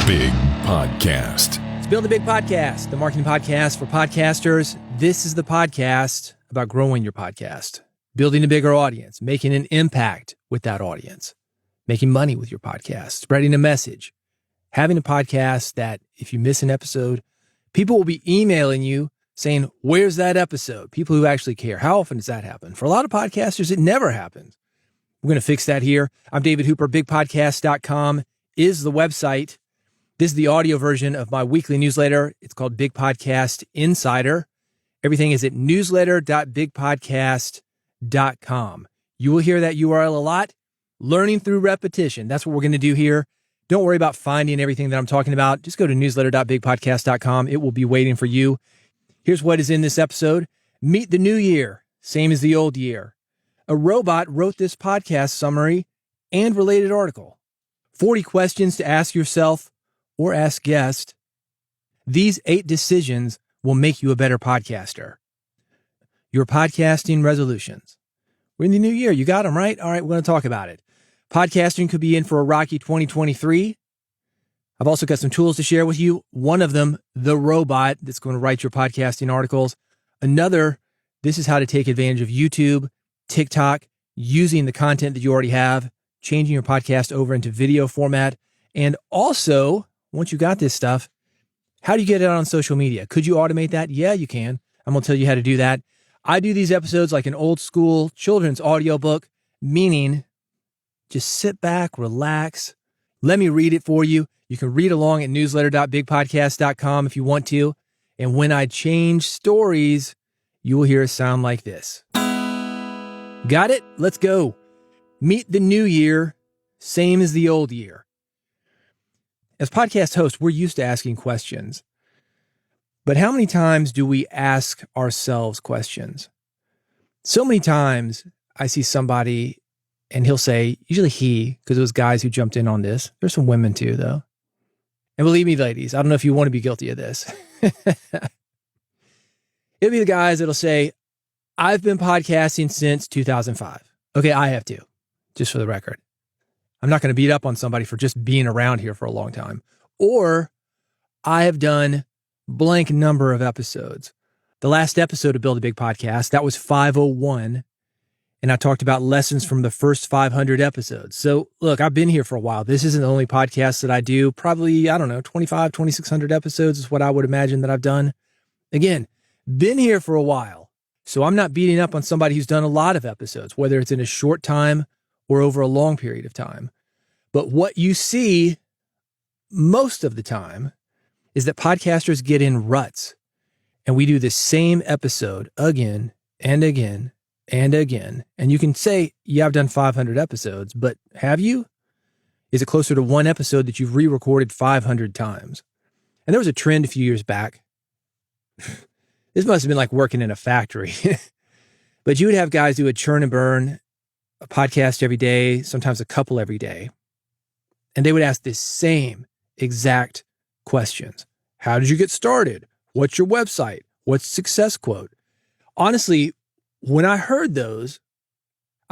Big Podcast. It's Build a Big Podcast, the marketing podcast for podcasters. This is the podcast about growing your podcast, building a bigger audience, making an impact with that audience, making money with your podcast, spreading a message, having a podcast that if you miss an episode, people will be emailing you saying, where's that episode? People who actually care. How often does that happen? For a lot of podcasters, it never happens. We're going to fix that here. I'm David Hooper. BigPodcast.com is the website. This is the audio version of my weekly newsletter. It's called Big Podcast Insider. Everything is at newsletter.bigpodcast.com. You will hear that URL a lot. Learning through repetition. That's what we're going to do here. Don't worry about finding everything that I'm talking about. Just go to newsletter.bigpodcast.com. It will be waiting for you. Here's what is in this episode. Meet the new year, same as the old year. A robot wrote this podcast summary and related article. 40 questions to ask yourself or ask guests. These 8 decisions will make you a better podcaster. Your podcasting resolutions. We're in the new year. You got them, right? All right, we're going to talk about it. Podcasting could be in for a rocky 2023. I've also got some tools to share with you. One of them, the robot that's going to write your podcasting articles. Another, this is how to take advantage of YouTube, TikTok, using the content that you already have, changing your podcast over into video format. And also, once you got this stuff, how do you get it on social media? Could you automate that? Yeah, you can. I'm going to tell you how to do that. I do these episodes like an old school children's audiobook, meaning just sit back, relax. Let me read it for you. You can read along at newsletter.bigpodcast.com if you want to. And when I change stories, you will hear a sound like this. Got it? Let's go. Meet the new year, same as the old year. As podcast hosts, we're used to asking questions. But how many times do we ask ourselves questions? So many times I see somebody and he'll say, usually he, because it was guys who jumped in on this. There's some women too, though. And believe me, ladies, I don't know if you want to be guilty of this. It'll be the guys that'll say, I've been podcasting since 2005. Okay, I have too, just for the record. I'm not going to beat up on somebody for just being around here for a long time. Or I have done blank number of episodes. The last episode of Build a Big Podcast, that was 501. And I talked about lessons from the first 500 episodes. So look, I've been here for a while. This isn't the only podcast that I do. Probably, 2,600 episodes is what I would imagine that I've done. Again, been here for a while. So I'm not beating up on somebody who's done a lot of episodes, whether it's in a short time or over a long period of time. But what you see most of the time is that podcasters get in ruts and we do the same episode again and again and again. And you can say, yeah, I've done 500 episodes, but have you? Is it closer to one episode that you've re-recorded 500 times? And there was a trend a few years back. This must have been like working in a factory. But you would have guys do a churn and burn, a podcast every day, sometimes a couple every day. And they would ask the same exact questions. How did you get started? What's your website? What's the success quote? Honestly, when I heard those,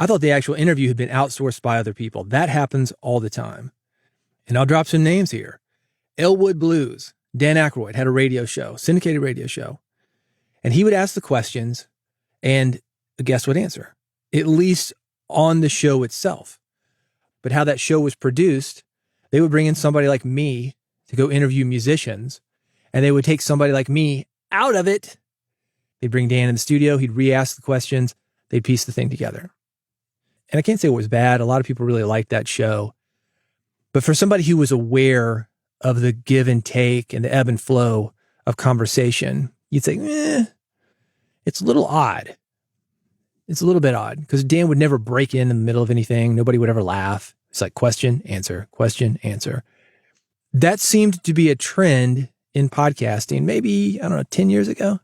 I thought the actual interview had been outsourced by other people. That happens all the time. And I'll drop some names here. Elwood Blues, Dan Aykroyd had a radio show, syndicated radio show. And he would ask the questions and the guest would answer, at least on the show itself. But how that show was produced, they would bring in somebody like me to go interview musicians, and they would take somebody like me out of it. They'd bring Dan in the studio. He'd re-ask the questions. They'd piece the thing together. And I can't say it was bad. A lot of people really liked that show. But for somebody who was aware of the give and take and the ebb and flow of conversation, you'd say, it's a little odd. It's a little bit odd because Dan would never break in the middle of anything. Nobody would ever laugh. It's like question, answer, question, answer. That seemed to be a trend in podcasting, maybe, 10 years ago.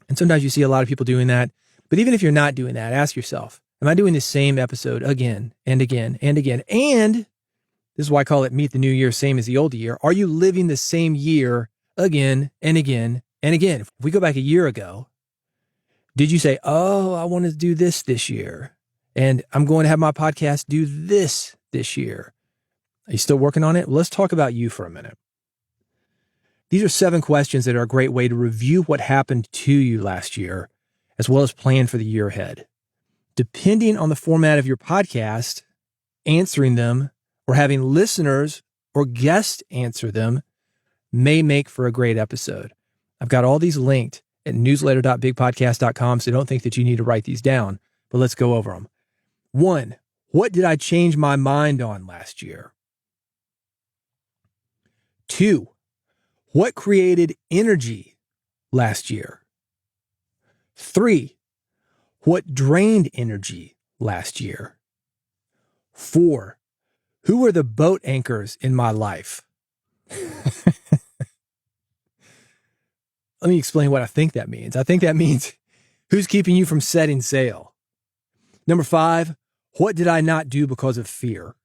And sometimes you see a lot of people doing that. But even if you're not doing that, ask yourself, am I doing the same episode again and again and again? And this is why I call it Meet the New Year, same as the old year. Are you living the same year again and again and again? If we go back a year ago, did you say, oh, I want to do this year, and I'm going to have my podcast do this year? Are you still working on it? Well, let's talk about you for a minute. These are 7 questions that are a great way to review what happened to you last year, as well as plan for the year ahead. Depending on the format of your podcast, answering them or having listeners or guests answer them may make for a great episode. I've got all these linked at newsletter.bigpodcast.com, so don't think that you need to write these down, but let's go over them. 1, what did I change my mind on last year? 2, what created energy last year? 3, what drained energy last year? 4, who were the boat anchors in my life? Let me explain what I think that means. I think that means who's keeping you from setting sail? Number 5, what did I not do because of fear?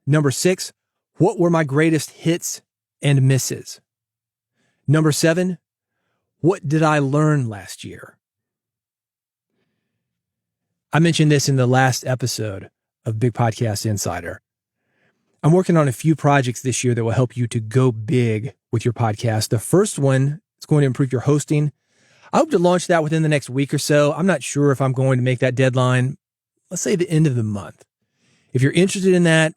Number 6, what were my greatest hits and misses? Number 7, what did I learn last year? I mentioned this in the last episode of Big Podcast Insider. I'm working on a few projects this year that will help you to go big with your podcast. The first one is going to improve your hosting. I hope to launch that within the next week or so. I'm not sure if I'm going to make that deadline, let's say the end of the month. If you're interested in that,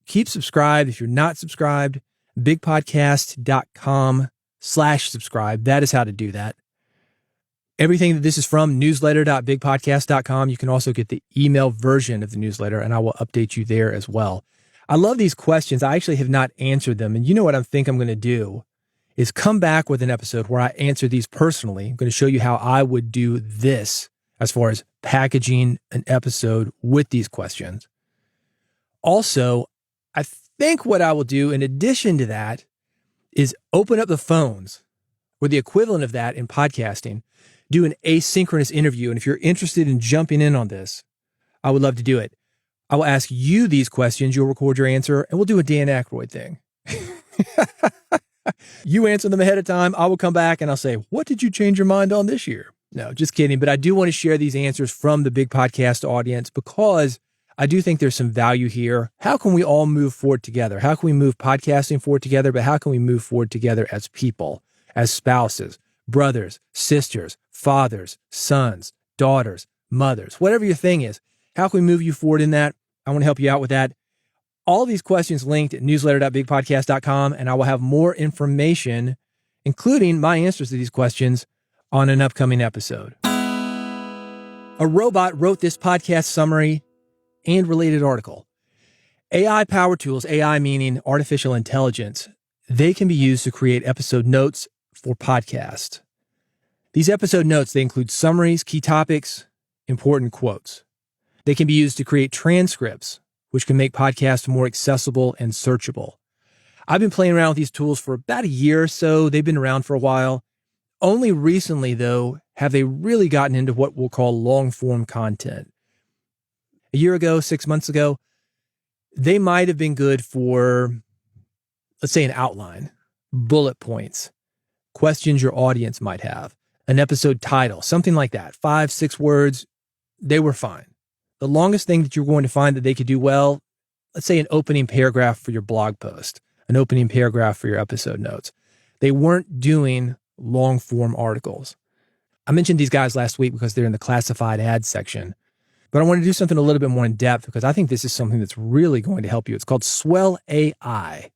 keep subscribed. If you're not subscribed, bigpodcast.com/subscribe. That is how to do that. Everything that this is from, newsletter.bigpodcast.com. You can also get the email version of the newsletter, and I will update you there as well. I love these questions. I actually have not answered them. And you know what I think I'm going to do is come back with an episode where I answer these personally. I'm going to show you how I would do this as far as packaging an episode with these questions. Also, I think what I will do in addition to that is open up the phones, or the equivalent of that in podcasting, do an asynchronous interview. And if you're interested in jumping in on this, I would love to do it. I will ask you these questions, you'll record your answer, and we'll do a Dan Aykroyd thing. You answer them ahead of time. I will come back and I'll say, what did you change your mind on this year? No, just kidding. But I do want to share these answers from the Big Podcast audience because I do think there's some value here. How can we all move forward together? How can we move podcasting forward together? But how can we move forward together as people, as spouses, brothers, sisters, fathers, sons, daughters, mothers, whatever your thing is? How can we move you forward in that? I want to help you out with that. All these questions linked at newsletter.bigpodcast.com, and I will have more information, including my answers to these questions, on an upcoming episode. A robot wrote this podcast summary and related article. AI power tools, AI meaning artificial intelligence, they can be used to create episode notes for podcasts. These episode notes, they include summaries, key topics, important quotes. They can be used to create transcripts, which can make podcasts more accessible and searchable. I've been playing around with these tools for about a year or so. They've been around for a while. Only recently, though, have they really gotten into what we'll call long-form content. A year ago, 6 months ago, they might have been good for, let's say, an outline, bullet points, questions your audience might have, an episode title, something like that, 5-6 words. They were fine. The longest thing that you're going to find that they could do well, let's say an opening paragraph for your blog post, an opening paragraph for your episode notes. They weren't doing long form articles. I mentioned these guys last week because they're in the classified ads section, but I want to do something a little bit more in depth because I think this is something that's really going to help you. It's called Swell AI.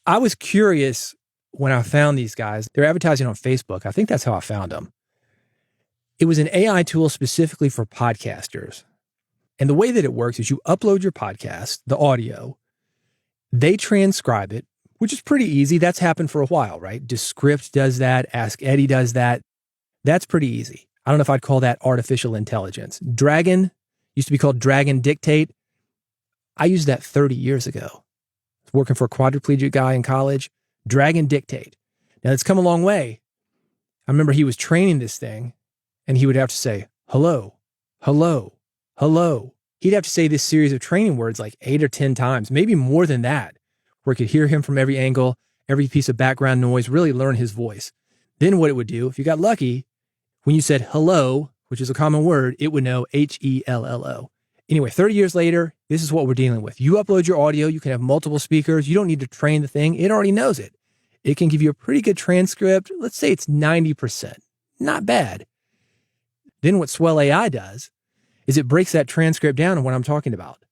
I was curious when I found these guys. They're advertising on Facebook. I think that's how I found them. It was an AI tool specifically for podcasters. And the way that it works is you upload your podcast, the audio, they transcribe it, which is pretty easy. That's happened for a while, right? Descript does that. Ask Eddie does that. That's pretty easy. I don't know if I'd call that artificial intelligence. Dragon used to be called Dragon Dictate. I used that 30 years ago. I was working for a quadriplegic guy in college. Dragon Dictate. Now it's come a long way. I remember he was training this thing and he would have to say, hello, hello, hello. He'd have to say this series of training words like 8 or 10 times, maybe more than that, where it could hear him from every angle, every piece of background noise, really learn his voice. Then what it would do, if you got lucky, when you said hello, which is a common word, it would know HELLO. Anyway, 30 years later, this is what we're dealing with. You upload your audio, you can have multiple speakers. You don't need to train the thing. It already knows it. It can give you a pretty good transcript. Let's say it's 90%. Not bad. Then what Swell AI does is it breaks that transcript down on what I'm talking about.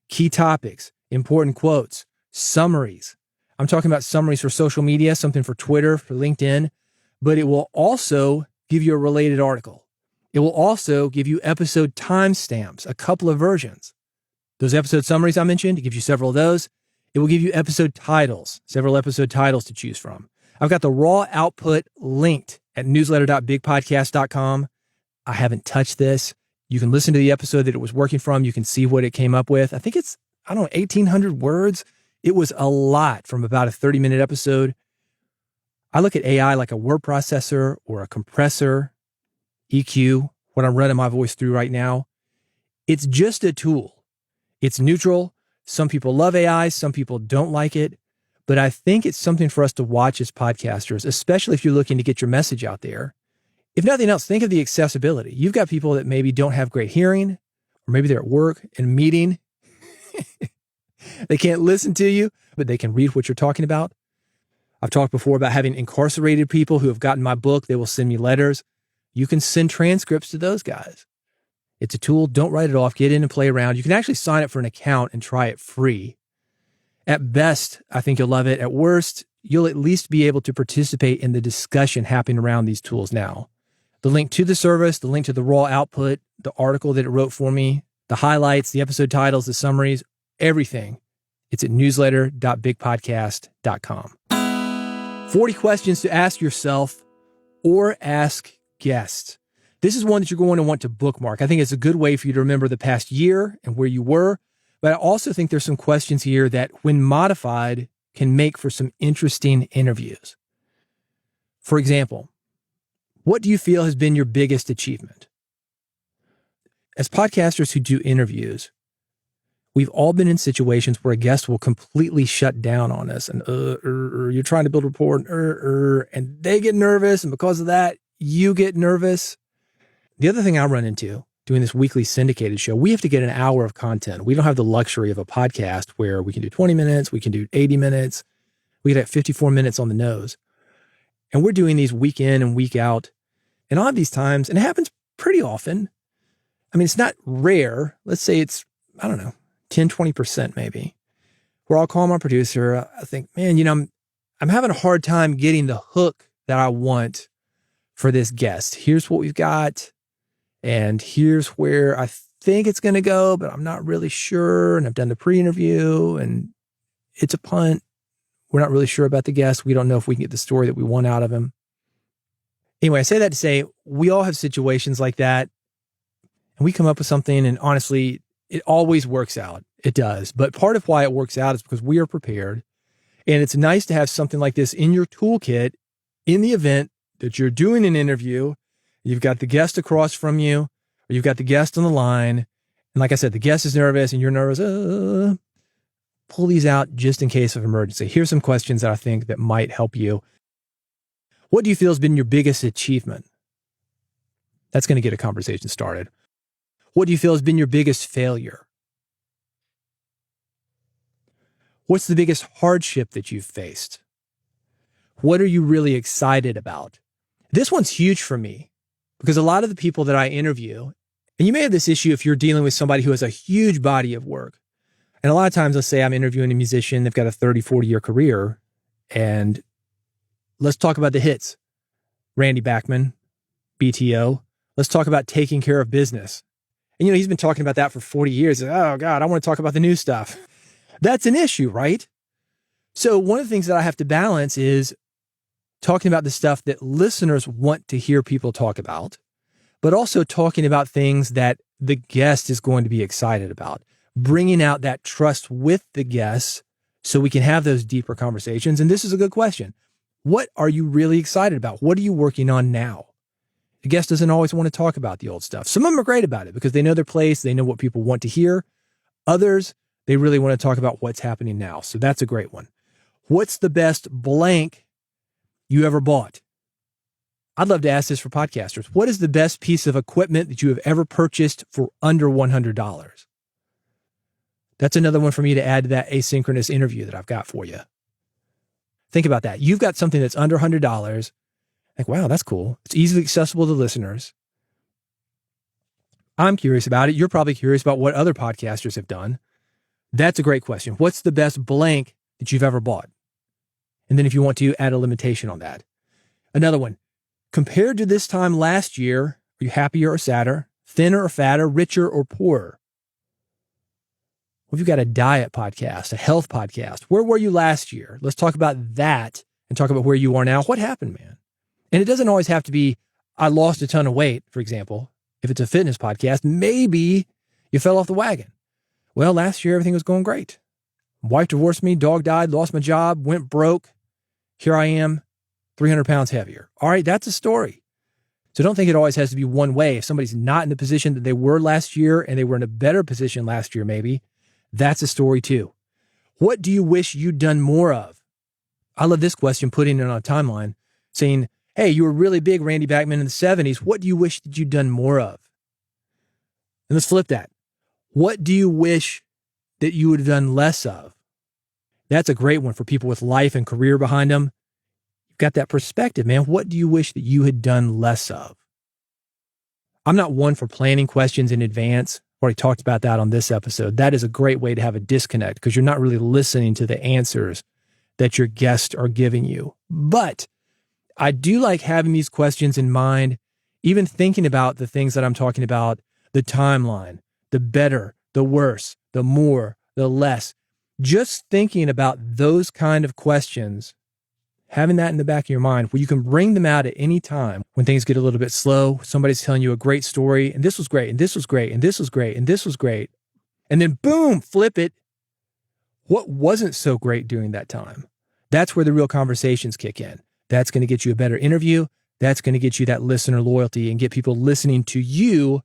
Key topics, important quotes, summaries. I'm talking about summaries for social media, something for Twitter, for LinkedIn, but it will also give you a related article. It will also give you episode timestamps, a couple of versions. Those episode summaries I mentioned, it gives you several of those. It will give you episode titles, several episode titles to choose from. I've got the raw output linked at newsletter.bigpodcast.com. I haven't touched this. You can listen to the episode that it was working from. You can see what it came up with. I think it's, 1,800 words. It was a lot from about a 30-minute episode. I look at AI like a word processor or a compressor, EQ, what I'm running my voice through right now. It's just a tool. It's neutral. Some people love AI. Some people don't like it. But I think it's something for us to watch as podcasters, especially if you're looking to get your message out there. If nothing else, think of the accessibility. You've got people that maybe don't have great hearing, or maybe they're at work in a meeting. They can't listen to you, but they can read what you're talking about. I've talked before about having incarcerated people who have gotten my book. They will send me letters. You can send transcripts to those guys. It's a tool. Don't write it off. Get in and play around. You can actually sign up for an account and try it free. At best, I think you'll love it. At worst, you'll at least be able to participate in the discussion happening around these tools now. The link to the service, the link to the raw output, the article that it wrote for me, the highlights, the episode titles, the summaries, everything. It's at newsletter.bigpodcast.com. 40 questions to ask yourself or ask guests. This is one that you're going to want to bookmark. I think it's a good way for you to remember the past year and where you were. But I also think there's some questions here that, when modified, can make for some interesting interviews. For example, what do you feel has been your biggest achievement? As podcasters who do interviews, we've all been in situations where a guest will completely shut down on us and you're trying to build rapport and they get nervous. And because of that, you get nervous. The other thing I run into doing this weekly syndicated show, we have to get an hour of content. We don't have the luxury of a podcast where we can do 20 minutes, we can do 80 minutes. We get 54 minutes on the nose. And we're doing these week in and week out. And on these times, and it happens pretty often. I mean, it's not rare. Let's say it's, 10, 20% maybe, where I'll call my producer. I think, man, I'm having a hard time getting the hook that I want for this guest. Here's what we've got. And here's where I think it's going to go, but I'm not really sure. And I've done the pre-interview and it's a punt. We're not really sure about the guest. We don't know if we can get the story that we want out of him. Anyway, I say that to say we all have situations like that. And we come up with something, and honestly, it always works out. It does. But part of why it works out is because we are prepared. And it's nice to have something like this in your toolkit in the event that you're doing an interview. You've got the guest across from you, or you've got the guest on the line. And like I said, the guest is nervous and you're nervous. Pull these out just in case of emergency. Here's some questions that I think that might help you. What do you feel has been your biggest achievement? That's going to get a conversation started. What do you feel has been your biggest failure? What's the biggest hardship that you've faced? What are you really excited about? This one's huge for me because a lot of the people that I interview, and you may have this issue if you're dealing with somebody who has a huge body of work. And a lot of times, let's say I'm interviewing a musician, they've got a 30, 40-year career, and let's talk about the hits. Randy Bachman, BTO. Let's talk about taking care of business. And, he's been talking about that for 40 years. Oh, God, I want to talk about the new stuff. That's an issue, right? So one of the things that I have to balance is talking about the stuff that listeners want to hear people talk about, but also talking about things that the guest is going to be excited about, bringing out that trust with the guests so we can have those deeper conversations. And this is a good question. What are you really excited about? What are you working on now? The guest doesn't always want to talk about the old stuff. Some of them are great about it because they know their place. They know what people want to hear. Others, they really want to talk about what's happening now. So that's a great one. What's the best blank you ever bought? I'd love to ask this for podcasters. What is the best piece of equipment that you have ever purchased for under $100? That's another one for me to add to that asynchronous interview that I've got for you. Think about that. You've got something that's under $100. Like, wow, that's cool. It's easily accessible to listeners. I'm curious about it. You're probably curious about what other podcasters have done. That's a great question. What's the best blank that you've ever bought? And then if you want to, add a limitation on that. Another one, compared to this time last year, are you happier or sadder, thinner or fatter, richer or poorer? Well, if you've got a diet podcast, a health podcast, where were you last year? Let's talk about that and talk about where you are now. What happened, man? And it doesn't always have to be, I lost a ton of weight, for example. If it's a fitness podcast, maybe you fell off the wagon. Well, last year, everything was going great. Wife divorced me, dog died, lost my job, went broke. Here I am, 300 pounds heavier. All right, that's a story. So don't think it always has to be one way. If somebody's not in the position that they were last year and they were in a better position last year, maybe, that's a story too. What do you wish you'd done more of? I love this question, putting it on a timeline, saying, hey, you were really big, Randy Bachman, in the 70s. What do you wish that you'd done more of? And let's flip that. What do you wish that you would have done less of? That's a great one for people with life and career behind them. You've got that perspective, man. What do you wish that you had done less of? I'm not one for planning questions in advance. I've already talked about that on this episode. That is a great way to have a disconnect because you're not really listening to the answers that your guests are giving you. But I do like having these questions in mind, even thinking about the things that I'm talking about, the timeline, the better, the worse, the more, the less. Just thinking about those kind of questions, having that in the back of your mind where you can bring them out at any time when things get a little bit slow, somebody's telling you a great story, and this was great, and this was great, and this was great, and this was great. And then boom, flip it. What wasn't so great during that time? That's where the real conversations kick in. That's going to get you a better interview. That's going to get you that listener loyalty and get people listening to you,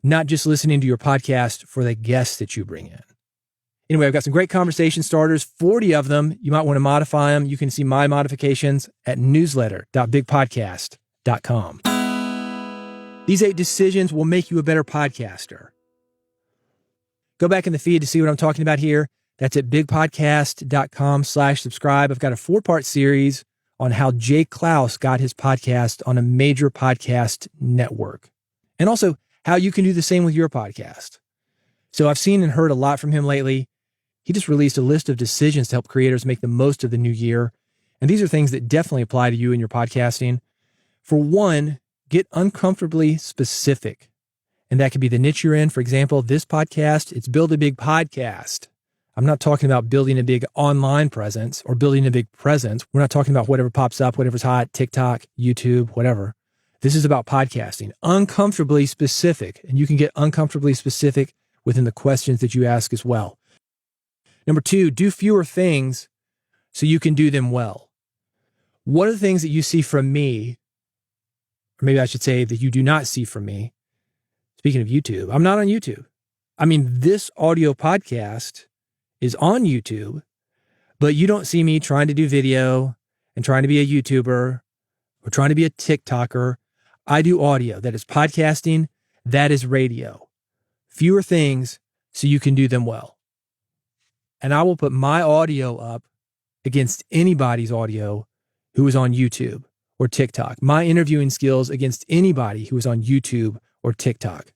not just listening to your podcast for the guests that you bring in. Anyway, I've got some great conversation starters, 40 of them. You might want to modify them. You can see my modifications at newsletter.bigpodcast.com. These 8 decisions will make you a better podcaster. Go back in the feed to see what I'm talking about here. That's at bigpodcast.com/subscribe. I've got a 4-part series on how Jay Clouse got his podcast on a major podcast network. And also how you can do the same with your podcast. So I've seen and heard a lot from him lately. He just released a list of decisions to help creators make the most of the new year. And these are things that definitely apply to you in your podcasting. For one, get uncomfortably specific. And that could be the niche you're in. For example, this podcast, it's Build a Big Podcast. I'm not talking about building a big online presence or building a big presence. We're not talking about whatever pops up, whatever's hot, TikTok, YouTube, whatever. This is about podcasting, uncomfortably specific. And you can get uncomfortably specific within the questions that you ask as well. Number 2, do fewer things so you can do them well. One of the things that you see from me, or maybe I should say that you do not see from me, speaking of YouTube, I'm not on YouTube. I mean, this audio podcast is on YouTube, but you don't see me trying to do video and trying to be a YouTuber or trying to be a TikToker. I do audio. That is podcasting. That is radio. Fewer things so you can do them well. And I will put my audio up against anybody's audio who is on YouTube or TikTok. My interviewing skills against anybody who is on YouTube or TikTok.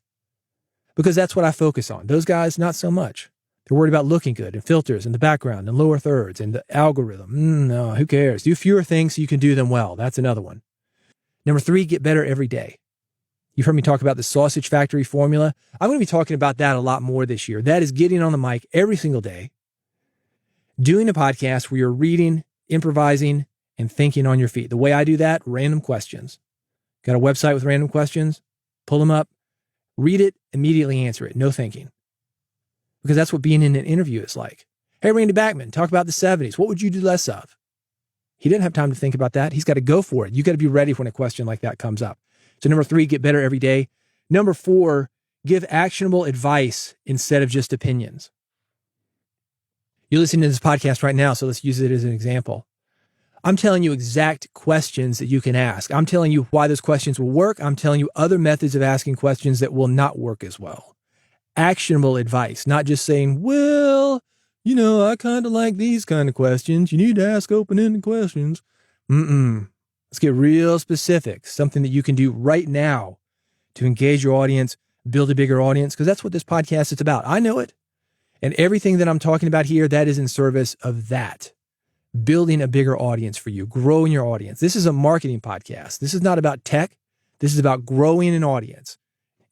Because that's what I focus on. Those guys, not so much. They're worried about looking good and filters and the background and lower thirds and the algorithm. No, who cares? Do fewer things so you can do them well. That's another one. Number 3, get better every day. You've heard me talk about the Sausage Factory formula. I'm going to be talking about that a lot more this year. That is getting on the mic every single day, doing a podcast where you're reading, improvising, and thinking on your feet. The way I do that, random questions. Got a website with random questions? Pull them up, read it, immediately answer it. No thinking. Because that's what being in an interview is like. Hey, Randy Bachman, talk about the 70s. What would you do less of? He didn't have time to think about that. He's got to go for it. You got to be ready when a question like that comes up. So number 3, get better every day. Number 4, give actionable advice instead of just opinions. You're listening to this podcast right now, so let's use it as an example. I'm telling you exact questions that you can ask. I'm telling you why those questions will work. I'm telling you other methods of asking questions that will not work as well. actionable advice, not just saying, well, I kind of like these kind of questions. You need to ask open-ended questions. Let's get real specific, something that you can do right now to engage your audience, build a bigger audience, because that's what this podcast is about. I know it. And everything that I'm talking about here, that is in service of that. Building a bigger audience for you, growing your audience. This is a marketing podcast. This is not about tech. This is about growing an audience.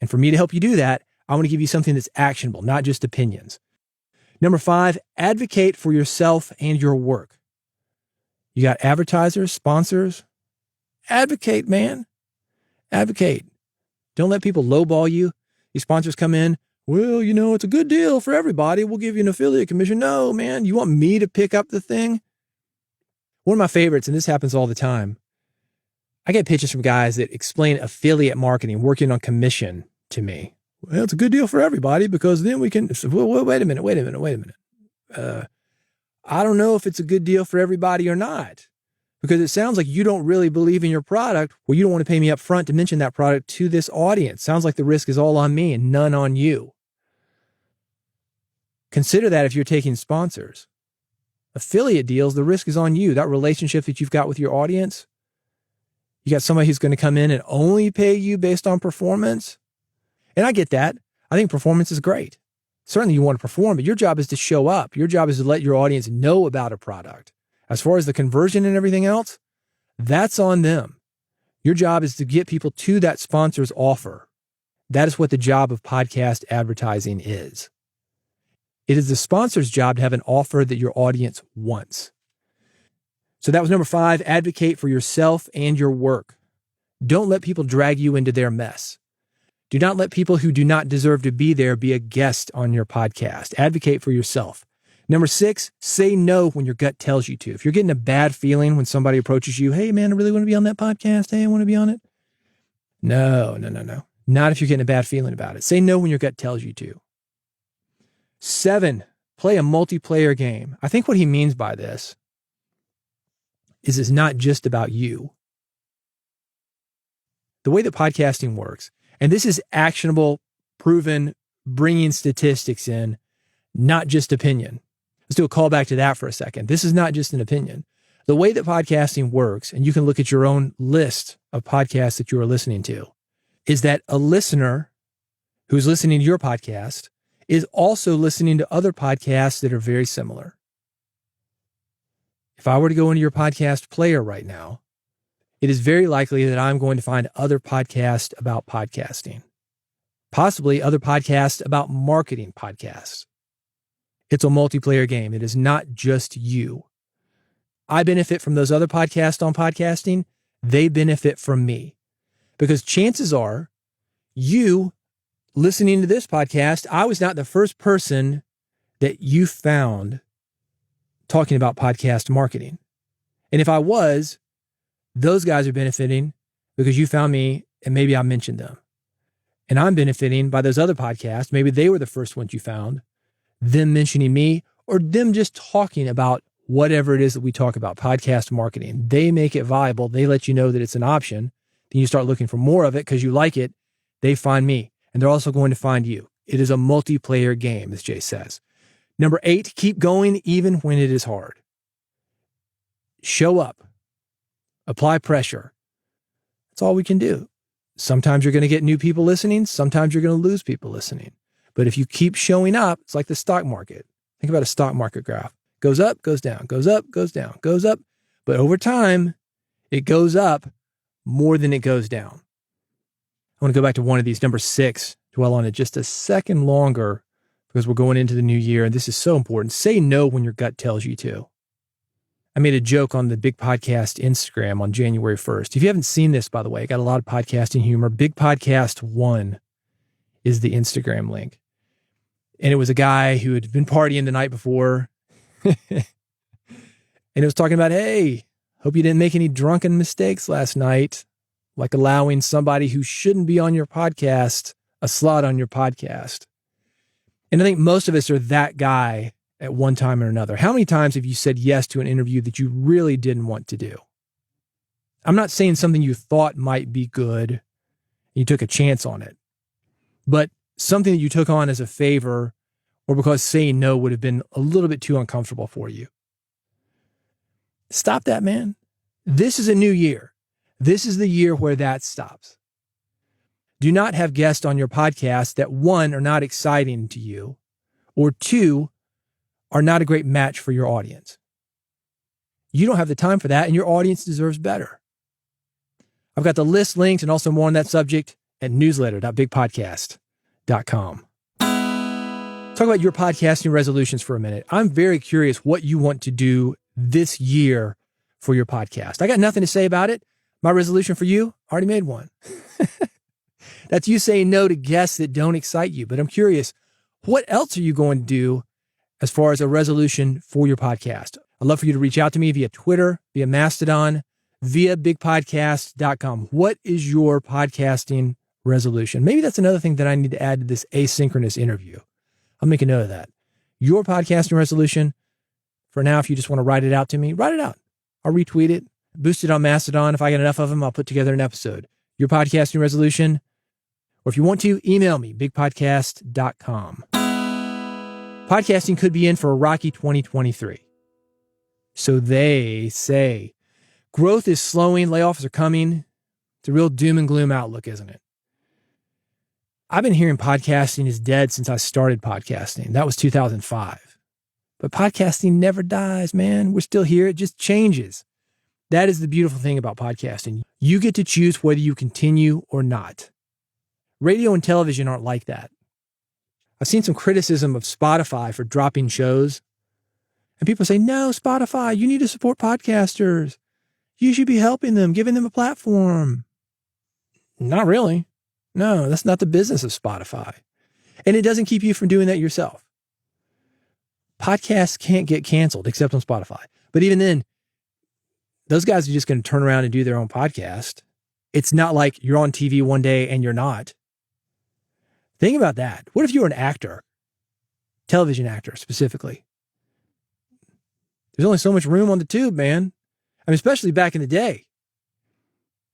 And for me to help you do that, I want to give you something that's actionable, not just opinions. Number 5, advocate for yourself and your work. You got advertisers, sponsors. Advocate, man. Advocate. Don't let people lowball you. These sponsors come in. Well, it's a good deal for everybody. We'll give you an affiliate commission. No, man, you want me to pick up the thing? One of my favorites, and this happens all the time, I get pitches from guys that explain affiliate marketing, working on commission to me. Well, it's a good deal for everybody because then we can, well, wait a minute. I don't know if it's a good deal for everybody or not, because it sounds like you don't really believe in your product. Well, you don't want to pay me up front to mention that product to this audience. Sounds like the risk is all on me and none on you. Consider that if you're taking sponsors. Affiliate deals, the risk is on you. That relationship that you've got with your audience, you got somebody who's going to come in and only pay you based on performance. And I get that. I think performance is great. Certainly you want to perform, but your job is to show up. Your job is to let your audience know about a product. As far as the conversion and everything else, that's on them. Your job is to get people to that sponsor's offer. That is what the job of podcast advertising is. It is the sponsor's job to have an offer that your audience wants. So that was number 5, advocate for yourself and your work. Don't let people drag you into their mess. Do not let people who do not deserve to be there be a guest on your podcast. Advocate for yourself. Number 6, say no when your gut tells you to. If you're getting a bad feeling when somebody approaches you, hey man, I really want to be on that podcast. Hey, I want to be on it. No. Not if you're getting a bad feeling about it. Say no when your gut tells you to. 7, play a multiplayer game. I think what he means by this is it's not just about you. The way that podcasting works, and this is actionable, proven, bringing statistics in, not just opinion. Let's do a callback to that for a second. This is not just an opinion. The way that podcasting works, and you can look at your own list of podcasts that you are listening to, is that a listener who's listening to your podcast is also listening to other podcasts that are very similar. If I were to go into your podcast player right now, it is very likely that I'm going to find other podcasts about podcasting, possibly other podcasts about marketing podcasts. It's a multiplayer game. It is not just you. I benefit from those other podcasts on podcasting. They benefit from me because chances are you listening to this podcast, I was not the first person that you found talking about podcast marketing. And if I was, those guys are benefiting because you found me and maybe I mentioned them. And I'm benefiting by those other podcasts. Maybe they were the first ones you found, them mentioning me or them just talking about whatever it is that we talk about, podcast marketing. They make it viable. They let you know that it's an option. Then you start looking for more of it because you like it. They find me. And they're also going to find you. It is a multiplayer game, as Jay says. Number 8, keep going even when it is hard. Show up. Apply pressure. That's all we can do. Sometimes you're going to get new people listening. Sometimes you're going to lose people listening. But if you keep showing up, it's like the stock market. Think about a stock market graph. Goes up, goes down, goes up, goes down, goes up. But over time, it goes up more than it goes down. I want to go back to one of these, number 6, dwell on it just a second longer because we're going into the new year and this is so important. Say no when your gut tells you to. I made a joke on the Big Podcast Instagram on January 1st. If you haven't seen this, by the way, I got a lot of podcasting humor. Big Podcast 1 is the Instagram link. And it was a guy who had been partying the night before. And it was talking about, hey, hope you didn't make any drunken mistakes last night, like allowing somebody who shouldn't be on your podcast a slot on your podcast. And I think most of us are that guy at one time or another. How many times have you said yes to an interview that you really didn't want to do? I'm not saying something you thought might be good, you took a chance on it, but something that you took on as a favor or because saying no would have been a little bit too uncomfortable for you. Stop that, man. This is a new year. This is the year where that stops. Do not have guests on your podcast that, one, are not exciting to you, or two, are not a great match for your audience. You don't have the time for that, and your audience deserves better. I've got the list linked and also more on that subject at newsletter.bigpodcast.com. Talk about your podcasting resolutions for a minute. I'm very curious what you want to do this year for your podcast. I got nothing to say about it. My resolution for you, already made one. That's you saying no to guests that don't excite you. But I'm curious, what else are you going to do as far as a resolution for your podcast? I'd love for you to reach out to me via Twitter, via Mastodon, via bigpodcast.com. What is your podcasting resolution? Maybe that's another thing that I need to add to this asynchronous interview. I'll make a note of that. Your podcasting resolution, for now, if you just want to write it out to me, write it out. I'll retweet it, boost it on Mastodon. If I get enough of them, I'll put together an episode. Your podcasting resolution, or if you want to, email me, bigpodcast.com. Podcasting could be in for a rocky 2023. So they say. Growth is slowing, layoffs are coming. It's a real doom and gloom outlook, isn't it? I've been hearing podcasting is dead since I started podcasting. That was 2005. But podcasting never dies, man. We're still here. It just changes. That is the beautiful thing about podcasting. You get to choose whether you continue or not. Radio and television aren't like that. I've seen some criticism of Spotify for dropping shows. And people say, no, Spotify, you need to support podcasters. You should be helping them, giving them a platform. Not really. No, that's not the business of Spotify. And it doesn't keep you from doing that yourself. Podcasts can't get canceled except on Spotify. But even then, those guys are just going to turn around and do their own podcast. It's not like you're on TV one day and you're not. Think about that. What if you were an actor, television actor specifically? There's only so much room on the tube, man. I mean, especially back in the day.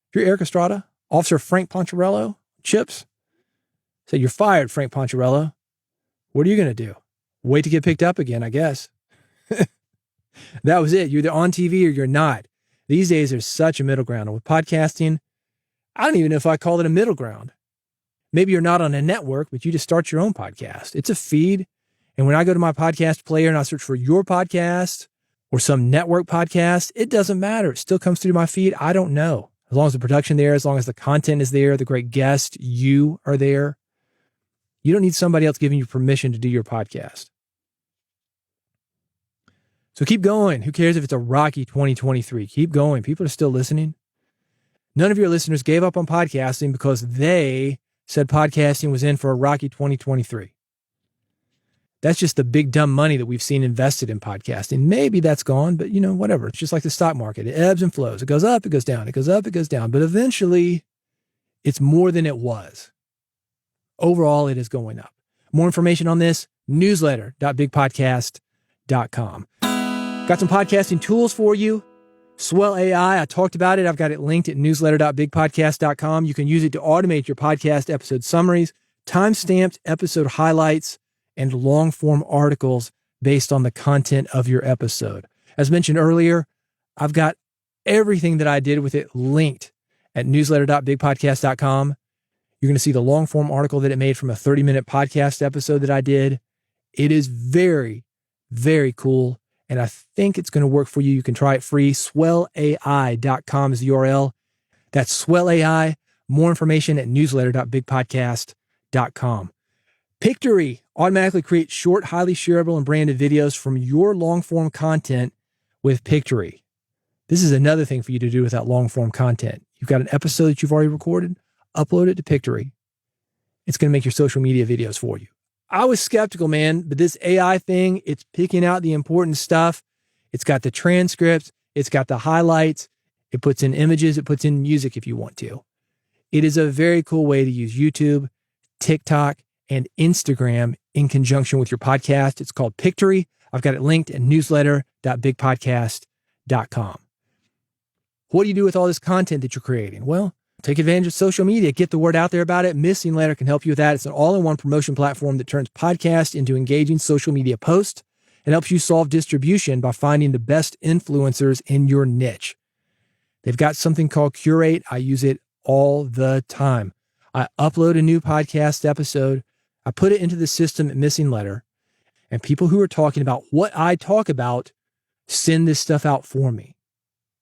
If you're Eric Estrada, Officer Frank Poncherello, Chips, said, you're fired, Frank Poncherello. What are you going to do? Wait to get picked up again, I guess. That was it. You're either on TV or you're not. These days, there's such a middle ground. And with podcasting, I don't even know if I call it a middle ground. Maybe you're not on a network, but you just start your own podcast. It's a feed. And when I go to my podcast player and I search for your podcast or some network podcast, it doesn't matter. It still comes through my feed. I don't know. As long as the production there, as long as the content is there, the great guest, you are there. You don't need somebody else giving you permission to do your podcast. So keep going. Who cares if it's a rocky 2023? Keep going. People are still listening. None of your listeners gave up on podcasting because they said podcasting was in for a rocky 2023. That's just the big dumb money that we've seen invested in podcasting. Maybe that's gone, but whatever. It's just like the stock market. It ebbs and flows. It goes up, it goes down. It goes up, it goes down. But eventually, it's more than it was. Overall, it is going up. More information on this, newsletter.bigpodcast.com. Got some podcasting tools for you. Swell AI, I talked about it. I've got it linked at newsletter.bigpodcast.com. You can use it to automate your podcast episode summaries, time-stamped episode highlights, and long-form articles based on the content of your episode. As mentioned earlier, I've got everything that I did with it linked at newsletter.bigpodcast.com. You're going to see the long-form article that it made from a 30-minute podcast episode that I did. It is very, very cool. And I think it's going to work for you. You can try it free. SwellAI.com is the URL. That's Swell AI. More information at newsletter.bigpodcast.com. Pictory automatically creates short, highly shareable, and branded videos from your long-form content with Pictory. This is another thing for you to do with that long-form content. You've got an episode that you've already recorded, upload it to Pictory. It's going to make your social media videos for you. I was skeptical, man, but this AI thing, it's picking out the important stuff. It's got the transcripts. It's got the highlights. It puts in images. It puts in music if you want to. It is a very cool way to use YouTube, TikTok, and Instagram in conjunction with your podcast. It's called Pictory. I've got it linked at newsletter.bigpodcast.com. What do you do with all this content that you're creating? Well, take advantage of social media, get the word out there about it. Missing Letter can help you with that. It's an all-in-one promotion platform that turns podcasts into engaging social media posts and helps you solve distribution by finding the best influencers in your niche. They've got something called Curate. I use it all the time. I upload a new podcast episode. I put it into the system at Missing Letter, and people who are talking about what I talk about send this stuff out for me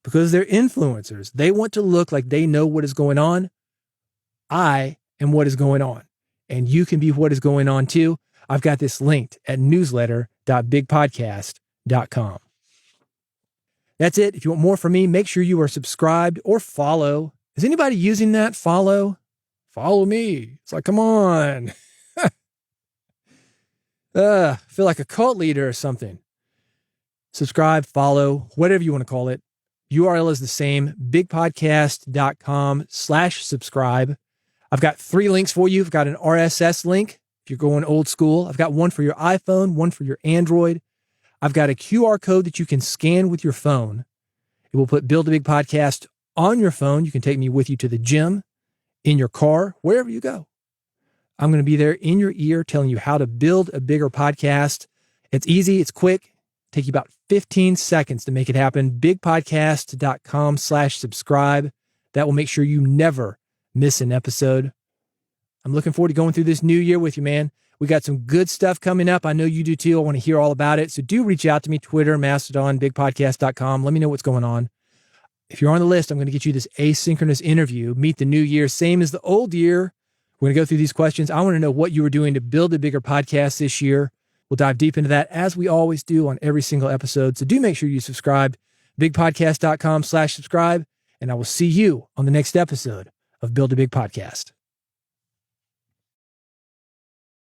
because they're influencers. They want to look like they know what is going on. I am what is going on, and you can be what is going on too. I've got this linked at newsletter.bigpodcast.com. That's it. If you want more from me, make sure you are subscribed or follow. Is anybody using that? Follow me. It's like, come on. I feel like a cult leader or something. Subscribe, follow, whatever you want to call it. URL is the same, bigpodcast.com/subscribe. I've got 3 links for you. I've got an RSS link if you're going old school. I've got one for your iPhone, one for your Android. I've got a QR code that you can scan with your phone. It will put Build a Big Podcast on your phone. You can take me with you to the gym, in your car, wherever you go. I'm going to be there in your ear telling you how to build a bigger podcast. It's easy. It's quick. Take you about 15 seconds to make it happen. bigpodcast.com/subscribe. That will make sure you never miss an episode. I'm looking forward to going through this new year with you, man. We got some good stuff coming up. I know you do too. I want to hear all about it. So do reach out to me, Twitter, Mastodon, bigpodcast.com. Let me know what's going on. If you're on the list, I'm going to get you this asynchronous interview, Meet the New Year, same as the old year. We're going to go through these questions. I want to know what you were doing to build a bigger podcast this year. We'll dive deep into that as we always do on every single episode. So do make sure you subscribe, bigpodcast.com/subscribe, and I will see you on the next episode of Build a Big Podcast.